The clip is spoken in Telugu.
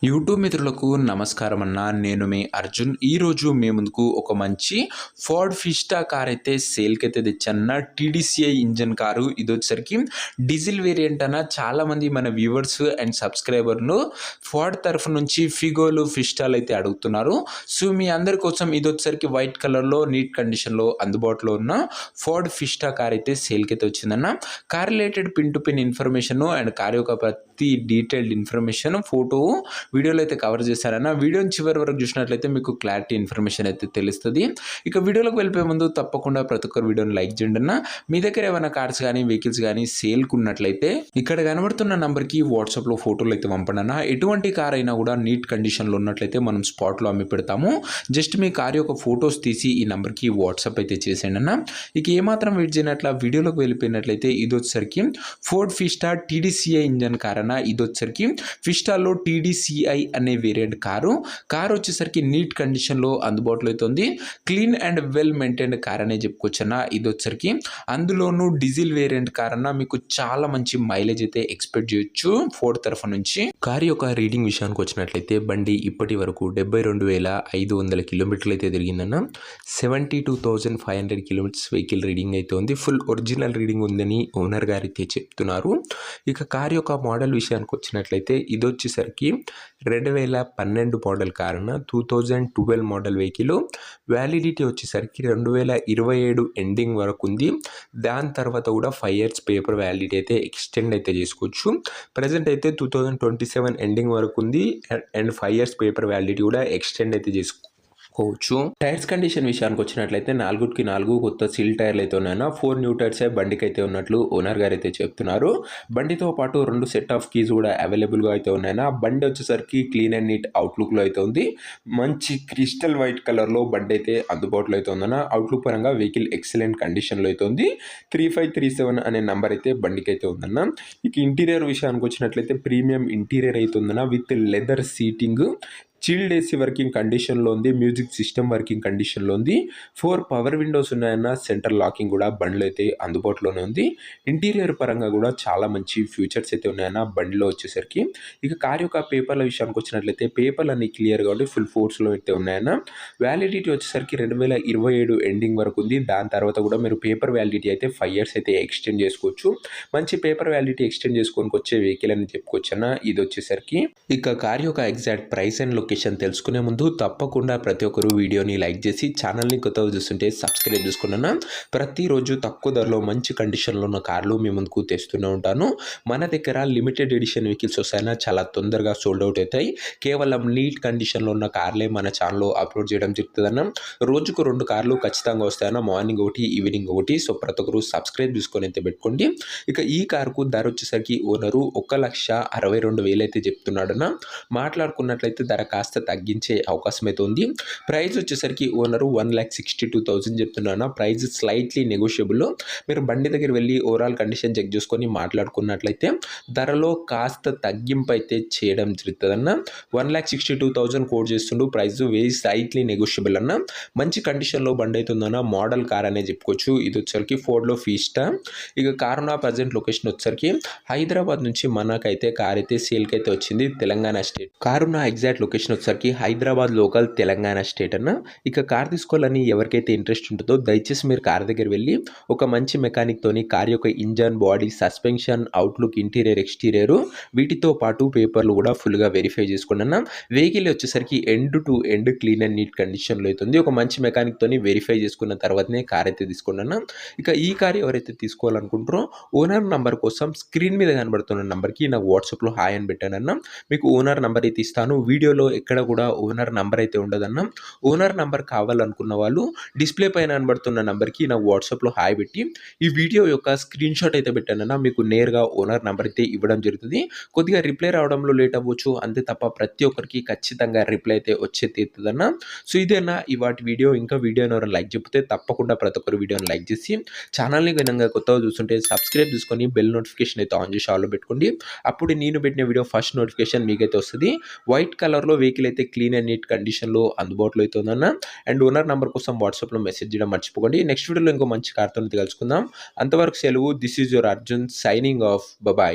యూట్యూబ్ మిత్రులకు నమస్కారం అన్న. నేను మీ అర్జున్. ఈరోజు మీ ముందుకు ఒక మంచి ఫోర్డ్ ఫిస్టా కార్ అయితే సేల్కి అయితే తెచ్చన్న. TDCi engine car. ఇది వచ్చేసరికి డీజిల్ వేరియంట్ అన్న. చాలామంది మన వ్యూవర్స్ అండ్ సబ్స్క్రైబర్ను ఫోర్డ్ తరఫు నుంచి ఫిగోలు ఫిస్టాలు అయితే అడుగుతున్నారు. సో మీ అందరి కోసం ఇది వచ్చేసరికి వైట్ కలర్లో నీట్ కండిషన్లో అందుబాటులో ఉన్న ఫోర్డ్ ఫిస్టా కార్ అయితే సేల్కి అయితే వచ్చిందన్న. Car related pin to pin information and car యొక్క ప్రతి డీటెయిల్డ్ ఇన్ఫర్మేషన్ ఫోటో వీడియోలో అయితే కవర్ చేశారన్న. వీడియోని చివరి వరకు చూసినట్లయితే మీకు క్లారిటీ ఇన్ఫర్మేషన్ అయితే తెలుస్తుంది. ఇక వీడియోలోకి వెళ్ళిపోయే ముందు తప్పకుండా ప్రతి ఒక్కరు వీడియోని లైక్ చేయండి అన్న. మీ దగ్గర ఏమైనా కార్స్ కానీ వెహికల్స్ కానీ సేల్కు ఉన్నట్లయితే ఇక్కడ కనబడుతున్న నంబర్కి వాట్సాప్లో ఫోటోలు అయితే పంపండి అన్న. ఎటువంటి కార్ అయినా కూడా నీట్ కండిషన్లో ఉన్నట్లయితే మనం స్పాట్లో అమ్మి పెడతాము. జస్ట్ మీ కార్ యొక్క ఫొటోస్ తీసి ఈ నంబర్కి వాట్సాప్ అయితే చేసేయండి అన్న. ఇక ఏమాత్రం వెయిట్ చేయనట్ల వీడియోలోకి వెళ్ళిపోయినట్లయితే ఇది వచ్చేసరికి ఫోర్డ్ ఫిస్టా టీడీసీఐ ఇంజన్ కార్ అన్న. ఇది వచ్చేసరికి ఫిస్టాలో టీడీసీఐ అనే వేరియంట్ కారు వచ్చేసరికి నీట్ కండిషన్లో అందుబాటులో అవుతుంది. Clean and well maintained car అనే చెప్పుకోవచ్చన్న. ఇది వచ్చేసరికి అందులోనూ డీజిల్ వేరియంట్ కార్ అన్న. మీకు చాలా మంచి మైలేజ్ అయితే ఎక్స్పెక్ట్ చేయొచ్చు ఫోర్డ్ తరఫు నుంచి. కార్ యొక్క రీడింగ్ విషయానికి వచ్చినట్లయితే బండి ఇప్పటి వరకు 72,500 కిలోమీటర్లు అయితే తిరిగిందన్న. 72,500 కిలోమీటర్స్ వెహికల్ రీడింగ్ అయితే ఉంది. ఫుల్ ఒరిజినల్ రీడింగ్ ఉందని ఓనర్ గారు అయితే చెప్తున్నారు. ఇక కార్ యొక్క మోడల్ విషయానికి వచ్చినట్లయితే ఇది వచ్చేసరికి 2012 మోడల్ కార్ అన్న. 2012 మోడల్ వెహికల్. వ్యాలిడిటీ వచ్చేసరికి 2027 ఎండింగ్ వరకు ఉంది. దాని తర్వాత కూడా 5 years పేపర్ వ్యాలిడిటీ అయితే ఎక్స్టెండ్ అయితే చేసుకోవచ్చు. ప్రజెంట్ అయితే 2027 ఎండింగ్ వరకు ఉంది అండ్ 5 years పేపర్ వ్యాలిడిటీ కూడా ఎక్స్టెండ్ అయితే చేసుకోవచ్చు. టైర్స్ కండిషన్ విషయానికి వచ్చినట్లయితే 4 కొత్త సీల్ టైర్లు అయితే ఉన్నాయన్న. 4 న్యూ టైర్స్ బండికి అయితే ఉన్నట్లు ఓనర్ గారు అయితే చెప్తున్నారు. బండితో పాటు 2 సెట్ ఆఫ్ కీస్ కూడా అవైలబుల్గా అయితే ఉన్నాయన్న. బండి వచ్చేసరికి క్లీన్ అండ్ నీట్ అవుట్లుక్లో అయితే ఉంది. మంచి క్రిస్టల్ వైట్ కలర్లో బండి అయితే అందుబాటులో అయితే ఉందన్న. అవుట్లుక్ పరంగా వెహికల్ ఎక్సలెంట్ కండిషన్లో అయితే ఉంది. 3537 అనే నంబర్ అయితే బండికి అయితే ఉందన్న. ఇక ఇంటీరియర్ విషయానికి వచ్చినట్లయితే ప్రీమియం ఇంటీరియర్ అయితే ఉందన్న. With leather seating, chilled AC working కండిషన్లో ఉంది. మ్యూజిక్ సిస్టమ్ వర్కింగ్ కండిషన్లో ఉంది. 4 పవర్ విండోస్ ఉన్నాయన్న. సెంటర్ లాకింగ్ కూడా బండిలో అయితే అందుబాటులోనే ఉంది. ఇంటీరియర్ పరంగా కూడా చాలా మంచి ఫ్యూచర్స్ అయితే ఉన్నాయన్న బండిలో వచ్చేసరికి. ఇక కార్ యొక్క పేపర్ల విషయానికి వచ్చినట్లయితే పేపర్లు అన్ని క్లియర్గా ఉండి ఫుల్ ఫోర్స్లో అయితే ఉన్నాయన్న. వ్యాలిడిటీ వచ్చేసరికి 2027 ఎండింగ్ వరకు ఉంది. దాని తర్వాత కూడా మీరు పేపర్ వ్యాలిడిటీ అయితే 5 years అయితే ఎక్స్టెండ్ చేసుకోవచ్చు. మంచి పేపర్ వ్యాలిడిటీ ఎక్స్టెండ్ చేసుకోనికి వచ్చే వెహికల్ అని చెప్పుకోవచ్చు అన్న. ఇది వచ్చేసరికి ఇక కార్ యొక్క ఎగ్జాక్ట్ ప్రైస్ అండ్ లొకేషన్ తెలుసుకునే ముందు తప్పకుండా ప్రతి ఒక్కరు వీడియోని లైక్ చేసి ఛానల్ని కొత్తగా చూస్తుంటే సబ్స్క్రైబ్ చేసుకున్నాను. ప్రతిరోజు తక్కువ ధరలో మంచి కండిషన్లో ఉన్న కార్లు మీ ముందుకు తెస్తూనే ఉంటాను. మన దగ్గర లిమిటెడ్ ఎడిషన్ వెహికల్స్ వస్తాయన్నా చాలా తొందరగా సోల్డ్ అవుట్ అవుతాయి. కేవలం నీట్ కండిషన్లో ఉన్న కార్లే మన ఛానల్లో అప్లోడ్ చేయడం జరుగుతుందన్న. రోజుకు 2 కార్లు ఖచ్చితంగా వస్తాయన్న. మార్నింగ్ ఒకటి, ఈవినింగ్ ఒకటి. సో ప్రతి ఒక్కరు సబ్స్క్రైబ్ చేసుకొని అయితే పెట్టుకోండి. ఇక ఈ కార్కు ధర వచ్చేసరికి ఓనరు 1,62,000 అయితే చెప్తున్నాడన్న. మాట్లాడుకున్నట్లయితే ధర కాస్త తగ్గించే అవకాశం అయితే ఉంది. ప్రైస్ వచ్చేసరికి ఓనరు 1,62,000 చెప్తున్నాను. Price slightly negotiable. మీరు బండి దగ్గర వెళ్ళి ఓవరాల్ కండిషన్ చెక్ చేసుకొని మాట్లాడుకున్నట్లయితే ధరలో కాస్త తగ్గింపు అయితే చేయడం జరుగుతుందన్న. 1,62,000 కోడ్ చేస్తుండు. ప్రైస్ వెరీ స్లైట్లీ నెగోషియబుల్ అన్న. మంచి కండిషన్లో బండి అవుతుందన్న. మోడల్ కార్ అనే చెప్పుకోవచ్చు. ఇది వచ్చేసరికి ఫోర్డ్లో ఫిస్టా. ఇక కార్ ఉన్న ప్రజెంట్ లొకేషన్ వచ్చేసరికి హైదరాబాద్ నుంచి మనకైతే కార్ అయితే సేల్కి అయితే వచ్చింది. తెలంగాణ స్టేట్. కార్ ఉన్న ఎగ్జాక్ట్ లొకేషన్ వచ్చేసరికి హైదరాబాద్ లోకల్, తెలంగాణ స్టేట్ అన్న. ఇక కార్ తీసుకోవాలని ఎవరికైతే ఇంట్రెస్ట్ ఉంటుందో దయచేసి మీరు కార్ దగ్గర వెళ్ళి ఒక మంచి మెకానిక్ తోని కార్ యొక్క engine, body, suspension, outlook, interior, exterior వీటితో పాటు పేపర్లు కూడా ఫుల్గా వెరిఫై చేసుకోండి అన్న. వెహికల్ వచ్చేసరికి end to end clean and neat కండిషన్లో అవుతుంది. ఒక మంచి మెకానిక్ తోని వెరిఫై చేసుకున్న తర్వాతనే కార్ అయితే తీసుకోండి అన్న. ఇక ఈ కార్ ఎవరైతే తీసుకోవాలనుకుంటారో ఓనర్ నంబర్ కోసం స్క్రీన్ మీద కనబడుతున్న నంబర్కి నాకు వాట్సాప్లో హాయ్ అని పెట్టానన్న. మీకు ఓనర్ నంబర్ అయితే ఇస్తాను. వీడియోలో ఎక్కడ కూడా ఓనర్ నంబర్ అయితే ఉండదన్న. ఓనర్ నంబర్ కావాలనుకున్న వాళ్ళు డిస్ప్లే పైన కనబడుతున్న నంబర్కి నాకు వాట్సాప్లో హాయ్ పెట్టి ఈ వీడియో యొక్క స్క్రీన్ షాట్ అయితే పెట్టానన్న. మీకు నేరుగా ఓనర్ నంబర్ అయితే ఇవ్వడం జరుగుతుంది. కొద్దిగా రిప్లై రావడంలో లేట్ అవ్వచ్చు అంతే తప్ప ప్రతి ఒక్కరికి ఖచ్చితంగా రిప్లై అయితే వచ్చే తీరుతుందన్న. సో ఇదేనా ఇవాటి వీడియో. ఇంకా వీడియోని ఎవరైనా లైక్ చెప్తే తప్పకుండా ప్రతి ఒక్కరు వీడియోని లైక్ చేసి ఛానల్ని విధంగా కొత్తగా చూస్తుంటే సబ్స్క్రైబ్ చేసుకొని బెల్ నోటిఫికేషన్ అయితే ఆన్ చేసి ఆల్లో పెట్టుకోండి. అప్పుడు నేను పెట్టిన వీడియో ఫస్ట్ నోటిఫికేషన్ మీకైతే వస్తుంది. వైట్ కలర్లో వెహికల్ అయితే క్లీన్ అండ్ నీట్ కండిషన్లో అందుబాటులో అయితే ఉందన్న. అండ్ ఓనర్ నెంబర్ కోసం వాట్సాప్లో మెసేజ్ చేయడం మర్చిపోకండి. నెక్స్ట్ వీడియోలో ఇంకో మంచి కార్తో కలుసుకుందాం. అంతవరకు సెలవు. This is your Arjun signing off. Bye.